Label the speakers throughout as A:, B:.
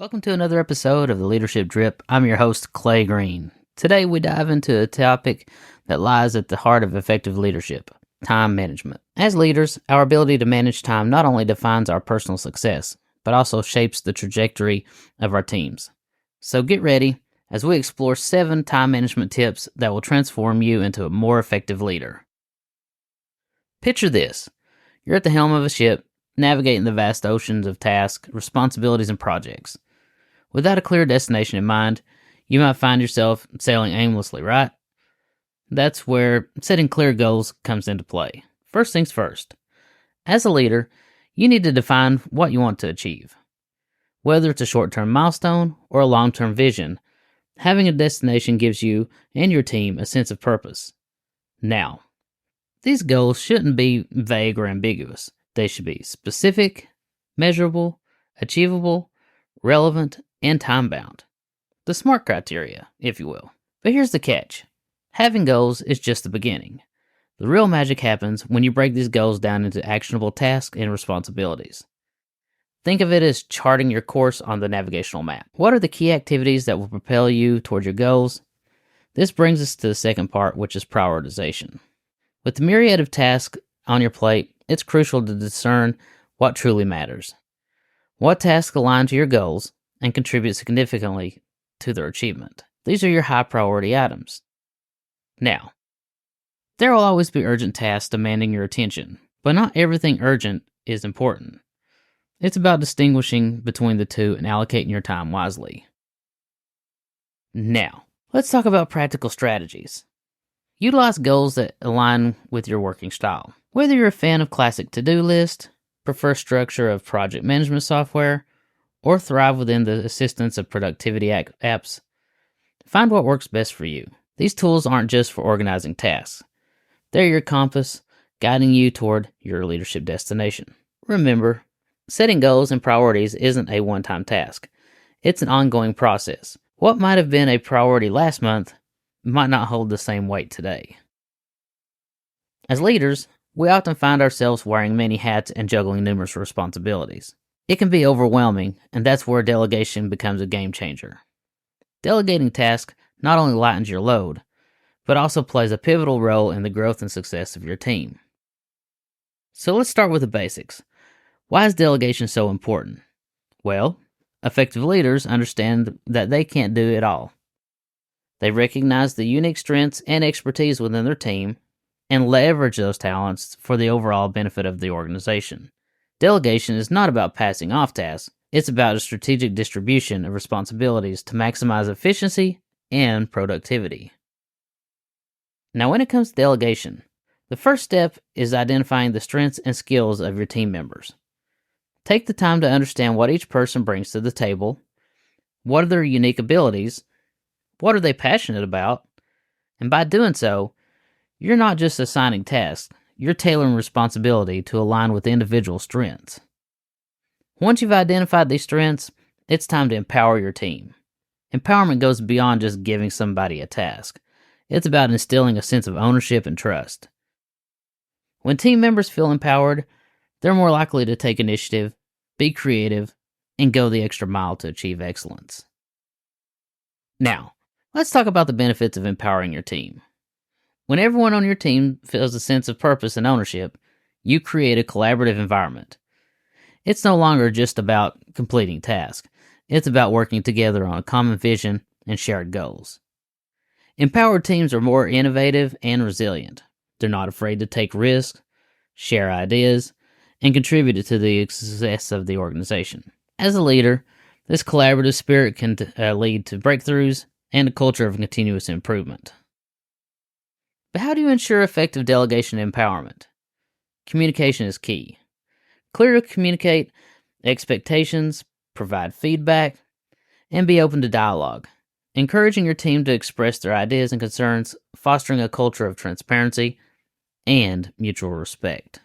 A: Welcome to another episode of the Leadership Drip. I'm your host, Clay Green. Today we dive into a topic that lies at the heart of effective leadership: time management. As leaders, our ability to manage time not only defines our personal success, but also shapes the trajectory of our teams. So get ready as we explore 7 time management tips that will transform you into a more effective leader. Picture this. You're at the helm of a ship, navigating the vast oceans of tasks, responsibilities, and projects. Without a clear destination in mind, you might find yourself sailing aimlessly, right? That's where setting clear goals comes into play. First things first. As a leader, you need to define what you want to achieve. Whether it's a short-term milestone or a long-term vision, having a destination gives you and your team a sense of purpose. Now, these goals shouldn't be vague or ambiguous. They should be specific, measurable, achievable, relevant, and time-bound. The SMART criteria, if you will. But here's the catch. Having goals is just the beginning. The real magic happens when you break these goals down into actionable tasks and responsibilities. Think of it as charting your course on the navigational map. What are the key activities that will propel you toward your goals? This brings us to the second part, which is prioritization. With the myriad of tasks on your plate, it's crucial to discern what truly matters. What tasks align to your goals and contribute significantly to their achievement? These are your high priority items. Now, there will always be urgent tasks demanding your attention, but not everything urgent is important. It's about distinguishing between the two and allocating your time wisely. Now, let's talk about practical strategies. Utilize goals that align with your working style. Whether you're a fan of classic to-do lists, prefer structure of project management software, or thrive within the assistance of productivity apps, find what works best for you. These tools aren't just for organizing tasks. They're your compass, guiding you toward your leadership destination. Remember, setting goals and priorities isn't a one-time task. It's an ongoing process. What might have been a priority last month might not hold the same weight today. As leaders, we often find ourselves wearing many hats and juggling numerous responsibilities. It can be overwhelming, and that's where delegation becomes a game changer. Delegating tasks not only lightens your load, but also plays a pivotal role in the growth and success of your team. So let's start with the basics. Why is delegation so important? Well, effective leaders understand that they can't do it all. They recognize the unique strengths and expertise within their team and leverage those talents for the overall benefit of the organization. Delegation is not about passing off tasks, it's about a strategic distribution of responsibilities to maximize efficiency and productivity. Now, when it comes to delegation, the first step is identifying the strengths and skills of your team members. Take the time to understand what each person brings to the table, what are their unique abilities, what are they passionate about, and by doing so, you're not just assigning tasks, you're tailoring responsibility to align with individual strengths. Once you've identified these strengths, it's time to empower your team. Empowerment goes beyond just giving somebody a task. It's about instilling a sense of ownership and trust. When team members feel empowered, they're more likely to take initiative, be creative, and go the extra mile to achieve excellence. Now, let's talk about the benefits of empowering your team. When everyone on your team feels a sense of purpose and ownership, you create a collaborative environment. It's no longer just about completing tasks. It's about working together on a common vision and shared goals. Empowered teams are more innovative and resilient. They're not afraid to take risks, share ideas, and contribute to the success of the organization. As a leader, this collaborative spirit can lead to breakthroughs and a culture of continuous improvement. But how do you ensure effective delegation and empowerment? Communication is key. Clearly communicate expectations, provide feedback, and be open to dialogue, encouraging your team to express their ideas and concerns, fostering a culture of transparency and mutual respect.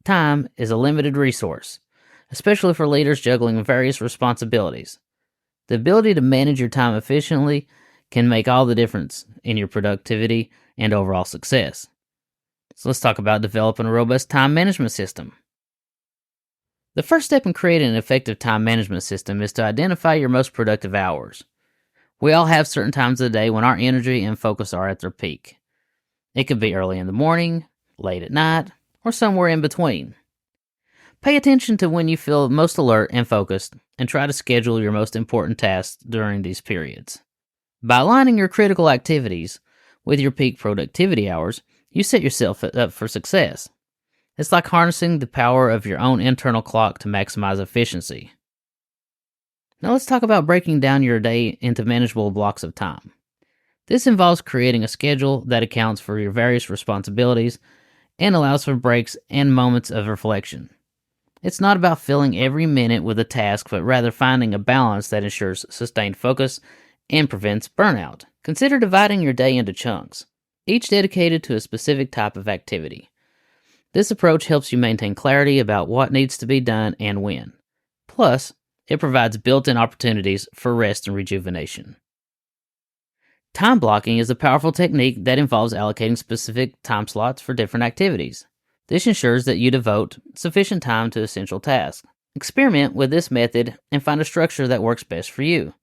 A: Time is a limited resource, especially for leaders juggling various responsibilities. The ability to manage your time efficiently can make all the difference in your productivity and overall success. So let's talk about developing a robust time management system. The first step in creating an effective time management system is to identify your most productive hours. We all have certain times of the day when our energy and focus are at their peak. It could be early in the morning, late at night, or somewhere in between. Pay attention to when you feel most alert and focused, and try to schedule your most important tasks during these periods. By aligning your critical activities with your peak productivity hours, you set yourself up for success. It's like harnessing the power of your own internal clock to maximize efficiency. Now let's talk about breaking down your day into manageable blocks of time. This involves creating a schedule that accounts for your various responsibilities and allows for breaks and moments of reflection. It's not about filling every minute with a task, but rather finding a balance that ensures sustained focus and prevents burnout. Consider dividing your day into chunks, each dedicated to a specific type of activity. This approach helps you maintain clarity about what needs to be done and when. Plus, it provides built-in opportunities for rest and rejuvenation. Time blocking is a powerful technique that involves allocating specific time slots for different activities. This ensures that you devote sufficient time to essential tasks. Experiment with this method and find a structure that works best for you.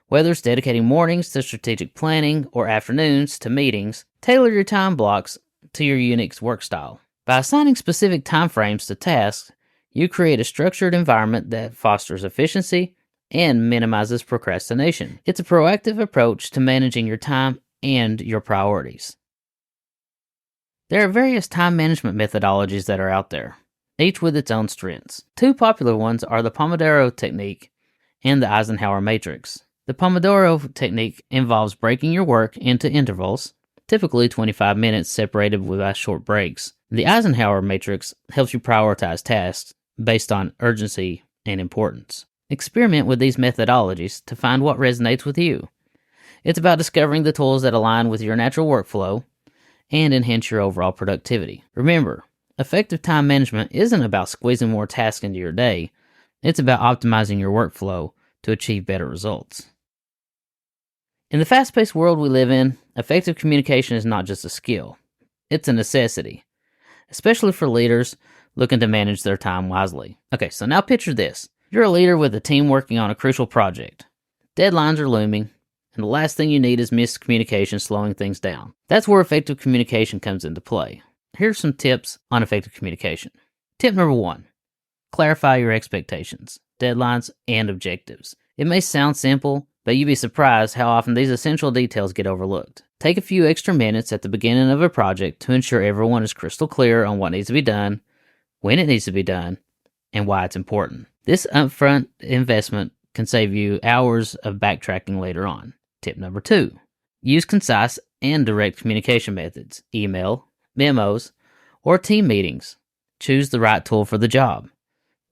A: Whether it's dedicating mornings to strategic planning or afternoons to meetings, tailor your time blocks to your unique work style. By assigning specific time frames to tasks, you create a structured environment that fosters efficiency and minimizes procrastination. It's a proactive approach to managing your time and your priorities. There are various time management methodologies that are out there, each with its own strengths. Two popular ones are the Pomodoro technique and the Eisenhower matrix. The Pomodoro technique involves breaking your work into intervals, typically 25 minutes separated by short breaks. The Eisenhower matrix helps you prioritize tasks based on urgency and importance. Experiment with these methodologies to find what resonates with you. It's about discovering the tools that align with your natural workflow and enhance your overall productivity. Remember, effective time management isn't about squeezing more tasks into your day. It's about optimizing your workflow to achieve better results. In the fast-paced world we live in, effective communication is not just a skill. It's a necessity, especially for leaders looking to manage their time wisely. Okay, so now picture this. You're a leader with a team working on a crucial project. Deadlines are looming, and the last thing you need is miscommunication slowing things down. That's where effective communication comes into play. Here's some tips on effective communication. Tip number 1, clarify your expectations, deadlines, and objectives. It may sound simple, but you'd be surprised how often these essential details get overlooked. Take a few extra minutes at the beginning of a project to ensure everyone is crystal clear on what needs to be done, when it needs to be done, and why it's important. This upfront investment can save you hours of backtracking later on. Tip number 2, use concise and direct communication methods, email, memos, or team meetings. Choose the right tool for the job.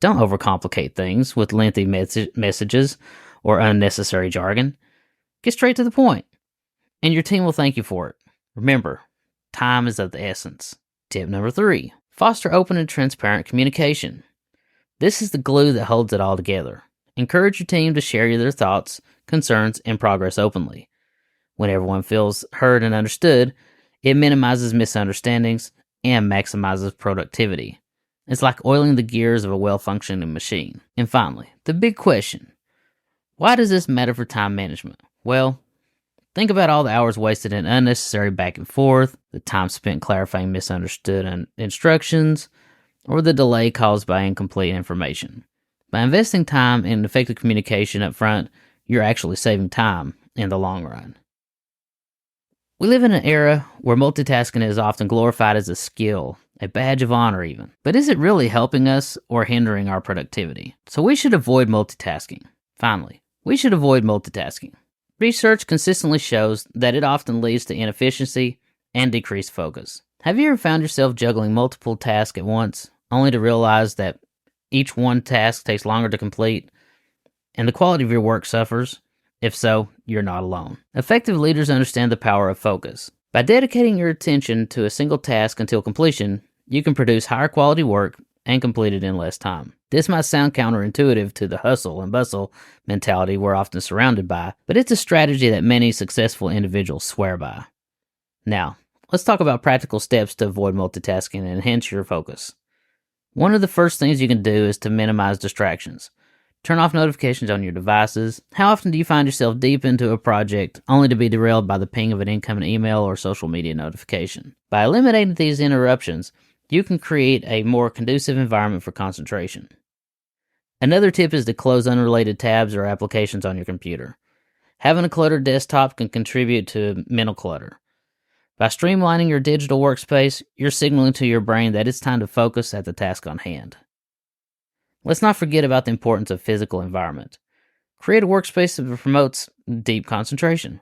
A: Don't overcomplicate things with lengthy messages or unnecessary jargon. Get straight to the point, and your team will thank you for it. Remember, time is of the essence. Tip number 3, foster open and transparent communication. This is the glue that holds it all together. Encourage your team to share their thoughts, concerns, and progress openly. When everyone feels heard and understood, it minimizes misunderstandings and maximizes productivity. It's like oiling the gears of a well-functioning machine. And finally, the big question. Why does this matter for time management? Well, think about all the hours wasted in unnecessary back and forth, the time spent clarifying misunderstood instructions, or the delay caused by incomplete information. By investing time in effective communication up front, you're actually saving time in the long run. We live in an era where multitasking is often glorified as a skill, a badge of honor even. But is it really helping us or hindering our productivity? So we should avoid multitasking. Finally, we should avoid multitasking. Research consistently shows that it often leads to inefficiency and decreased focus. Have you ever found yourself juggling multiple tasks at once, only to realize that each one task takes longer to complete, and the quality of your work suffers? If so, you're not alone. Effective leaders understand the power of focus. By dedicating your attention to a single task until completion, you can produce higher quality work and complete it in less time. This might sound counterintuitive to the hustle and bustle mentality we're often surrounded by, but it's a strategy that many successful individuals swear by. Now, let's talk about practical steps to avoid multitasking and enhance your focus. One of the first things you can do is to minimize distractions. Turn off notifications on your devices. How often do you find yourself deep into a project only to be derailed by the ping of an incoming email or social media notification? By eliminating these interruptions, you can create a more conducive environment for concentration. Another tip is to close unrelated tabs or applications on your computer. Having a cluttered desktop can contribute to mental clutter. By streamlining your digital workspace, you're signaling to your brain that it's time to focus at the task on hand. Let's not forget about the importance of physical environment. Create a workspace that promotes deep concentration.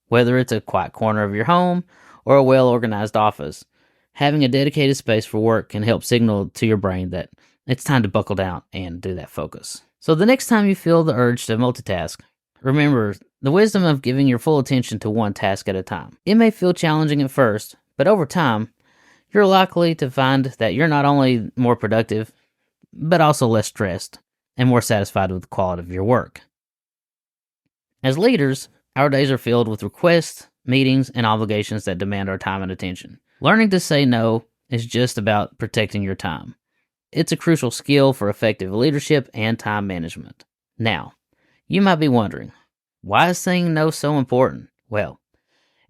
A: Whether it's a quiet corner of your home or a well-organized office, having a dedicated space for work can help signal to your brain that it's time to buckle down and do that focus. So the next time you feel the urge to multitask, remember the wisdom of giving your full attention to one task at a time. It may feel challenging at first, but over time, you're likely to find that you're not only more productive, but also less stressed and more satisfied with the quality of your work. As leaders, our days are filled with requests, meetings, and obligations that demand our time and attention. Learning to say no is just about protecting your time. It's a crucial skill for effective leadership and time management. Now, you might be wondering, why is saying no so important? Well,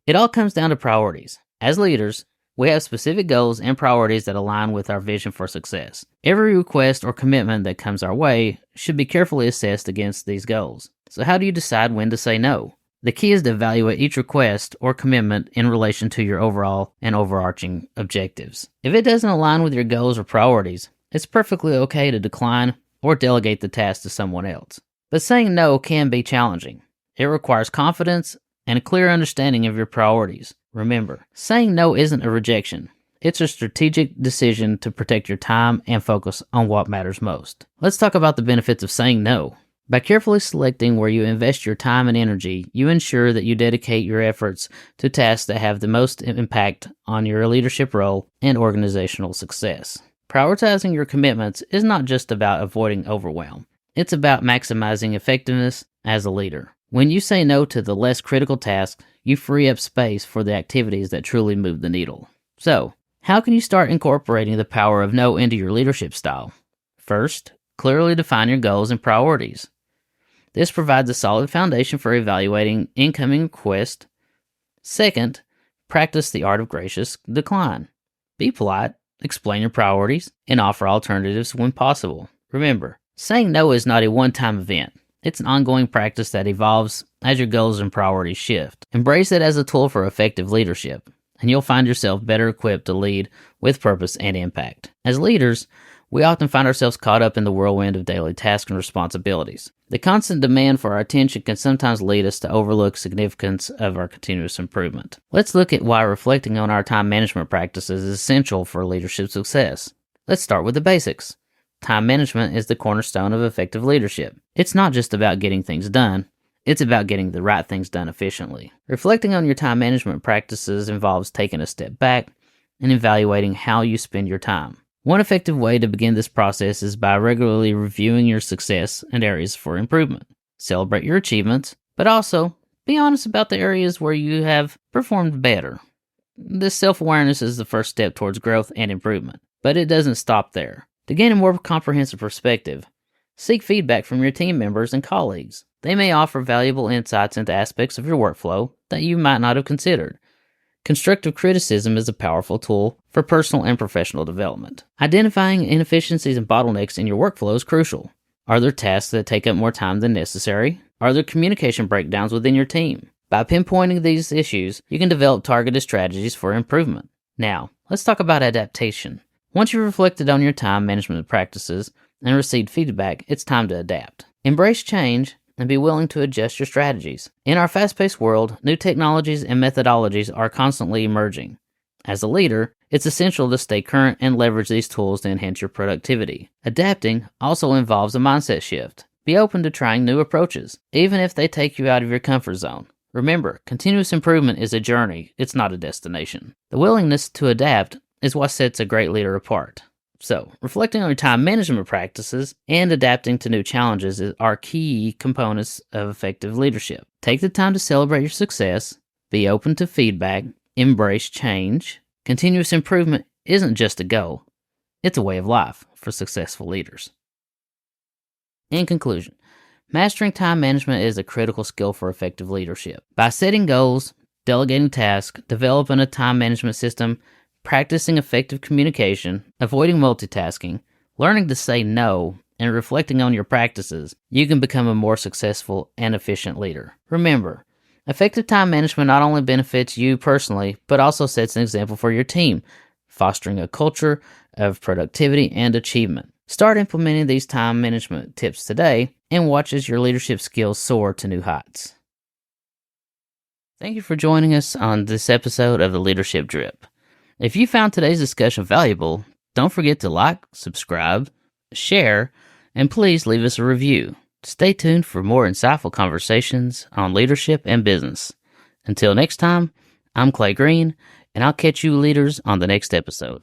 A: it all comes down to priorities. As leaders, we have specific goals and priorities that align with our vision for success. Every request or commitment that comes our way should be carefully assessed against these goals. So how do you decide when to say no? The key is to evaluate each request or commitment in relation to your overall and overarching objectives. If it doesn't align with your goals or priorities, it's perfectly okay to decline or delegate the task to someone else. But saying no can be challenging. It requires confidence and a clear understanding of your priorities. Remember, saying no isn't a rejection. It's a strategic decision to protect your time and focus on what matters most. Let's talk about the benefits of saying no. By carefully selecting where you invest your time and energy, you ensure that you dedicate your efforts to tasks that have the most impact on your leadership role and organizational success. Prioritizing your commitments is not just about avoiding overwhelm. It's about maximizing effectiveness as a leader. When you say no to the less critical tasks, you free up space for the activities that truly move the needle. So, how can you start incorporating the power of no into your leadership style? First, clearly define your goals and priorities. This provides a solid foundation for evaluating incoming requests. Second, practice the art of gracious decline. Be polite, explain your priorities, and offer alternatives when possible. Remember, saying no is not a one-time event. It's an ongoing practice that evolves as your goals and priorities shift. Embrace it as a tool for effective leadership, and you'll find yourself better equipped to lead with purpose and impact. As leaders, we often find ourselves caught up in the whirlwind of daily tasks and responsibilities. The constant demand for our attention can sometimes lead us to overlook significance of our continuous improvement. Let's look at why reflecting on our time management practices is essential for leadership success. Let's start with the basics. Time management is the cornerstone of effective leadership. It's not just about getting things done, it's about getting the right things done efficiently. Reflecting on your time management practices involves taking a step back and evaluating how you spend your time. One effective way to begin this process is by regularly reviewing your success and areas for improvement. Celebrate your achievements, but also be honest about the areas where you have performed better. This self-awareness is the first step towards growth and improvement, but it doesn't stop there. To gain a more comprehensive perspective, seek feedback from your team members and colleagues. They may offer valuable insights into aspects of your workflow that you might not have considered. Constructive criticism is a powerful tool for personal and professional development. Identifying inefficiencies and bottlenecks in your workflow is crucial. Are there tasks that take up more time than necessary? Are there communication breakdowns within your team? By pinpointing these issues, you can develop targeted strategies for improvement. Now, let's talk about adaptation. Once you've reflected on your time management practices and received feedback, it's time to adapt. Embrace change and be willing to adjust your strategies. In our fast-paced world, new technologies and methodologies are constantly emerging. As a leader, it's essential to stay current and leverage these tools to enhance your productivity. Adapting also involves a mindset shift. Be open to trying new approaches, even if they take you out of your comfort zone. Remember, continuous improvement is a journey, it's not a destination. The willingness to adapt is what sets a great leader apart. So, reflecting on your time management practices and adapting to new challenges are key components of effective leadership. Take the time to celebrate your success, be open to feedback, embrace change. Continuous improvement isn't just a goal, It's a way of life for successful leaders. In conclusion, mastering time management is a critical skill for effective leadership. By setting goals, delegating tasks, developing a time management system, practicing effective communication, avoiding multitasking, learning to say no, and reflecting on your practices, you can become a more successful and efficient leader. Remember, effective time management not only benefits you personally, but also sets an example for your team, fostering a culture of productivity and achievement. Start implementing these time management tips today and watch as your leadership skills soar to new heights. Thank you for joining us on this episode of the Leadership Drip. If you found today's discussion valuable, don't forget to like, subscribe, share, and please leave us a review. Stay tuned for more insightful conversations on leadership and business. Until next time, I'm Clay Green, and I'll catch you leaders on the next episode.